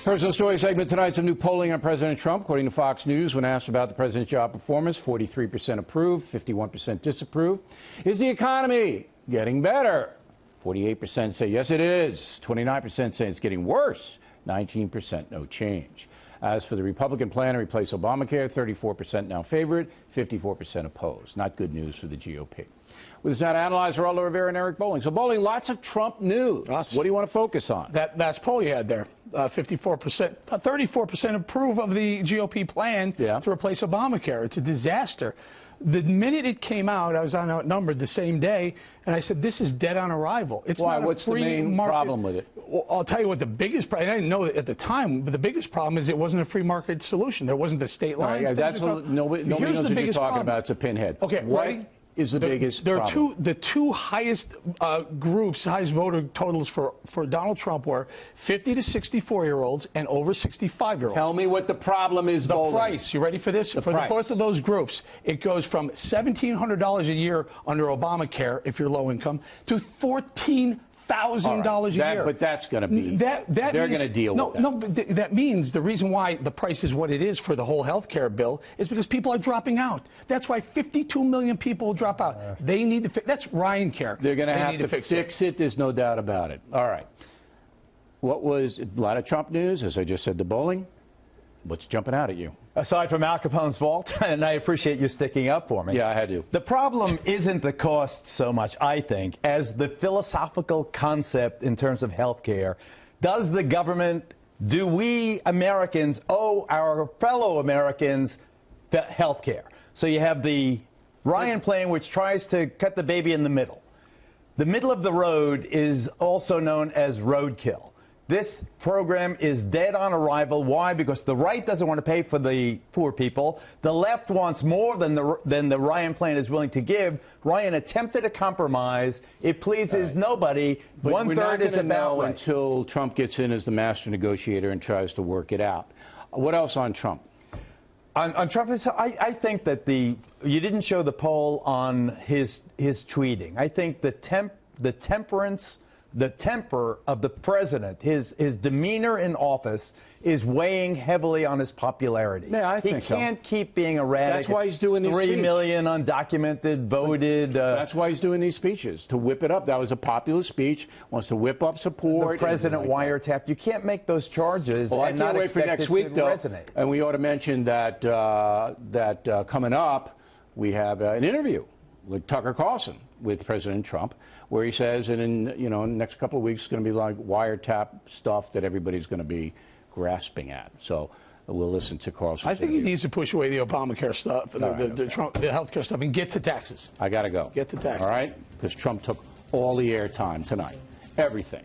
Personal story segment tonight. Some new polling on President Trump. According to Fox News, when asked about the president's job performance, 43% approve, 51% disapprove. Is the economy getting better? 48% say yes, it is. 29% say it's getting worse. 19% no change. As for the Republican plan to replace Obamacare, 34% now favor it, 54% oppose. Not good news for the GOP. With us now to analyze Geraldo Rivera and Eric Bolling. So, Bolling, lots of Trump news. What do you want to focus on? That's poll you had there. 54%, 34% approve of the GOP plan to replace Obamacare. It's a disaster. The minute it came out, I was outnumbered the same day, and I said, this is dead on arrival. It's Why? Not a What's the free main market. problem with it? Well, I'll tell you what the biggest problem, I didn't know it at the time, but the biggest problem is it wasn't a free market solution. There wasn't the state line. Right, that's nobody knows what you're talking about. It's a pinhead. Okay, what is the biggest problem? The two highest groups, highest voter totals for Donald Trump were 50 to 64-year-olds and over 65-year-olds. Tell me what the problem is, The price. You ready for this? For both of those groups, it goes from $1,700 a year under Obamacare, if you're low income, to $14,000 a year. But that's going to be, they're going to deal with that. No, but that means the reason why the price is what it is for the whole health care bill is because people are dropping out. That's why 52 million people will drop out. They need to fix. That's Ryan Care. They're going to have to fix it. There's no doubt about it. All right. What was a lot of Trump news, as I just said to Bolling? What's jumping out at you? Aside from Al Capone's vault, and I appreciate you sticking up for me. Yeah, I had to. The problem isn't the cost so much, I think, as the philosophical concept in terms of health care. Does the government, do we Americans owe our fellow Americans health care? So you have the Ryan plan, which tries to cut the baby in the middle. The middle of the road is also known as roadkill. This program is dead on arrival. Why? Because the right doesn't want to pay for the poor people. The left wants more than the Ryan plan is willing to give. Ryan attempted a compromise. It pleases nobody. But One-third is about right. Until Trump gets in as the master negotiator and tries to work it out. What else on Trump? On Trump, I think that you didn't show the poll on his tweeting. I think the temper of the president, his demeanor in office, is weighing heavily on his popularity. Yeah, I think he can't keep being erratic. That's why he's doing these 3 million undocumented voted. That's why he's doing these speeches, to whip it up. That was a popular speech. Wants to whip up support. The president wiretapped. You can't make those charges and not wait for next week, though. Resonate. And we ought to mention that coming up, we have an interview with Tucker Carlson with President Trump, where he says, and in the next couple of weeks, it's going to be like wiretap stuff that everybody's going to be grasping at. So we'll listen to Carlson. I think he needs to push away the Obamacare stuff, the health care stuff, and get to taxes. I got to go. Get to taxes. All right? Because Trump took all the airtime tonight. Everything.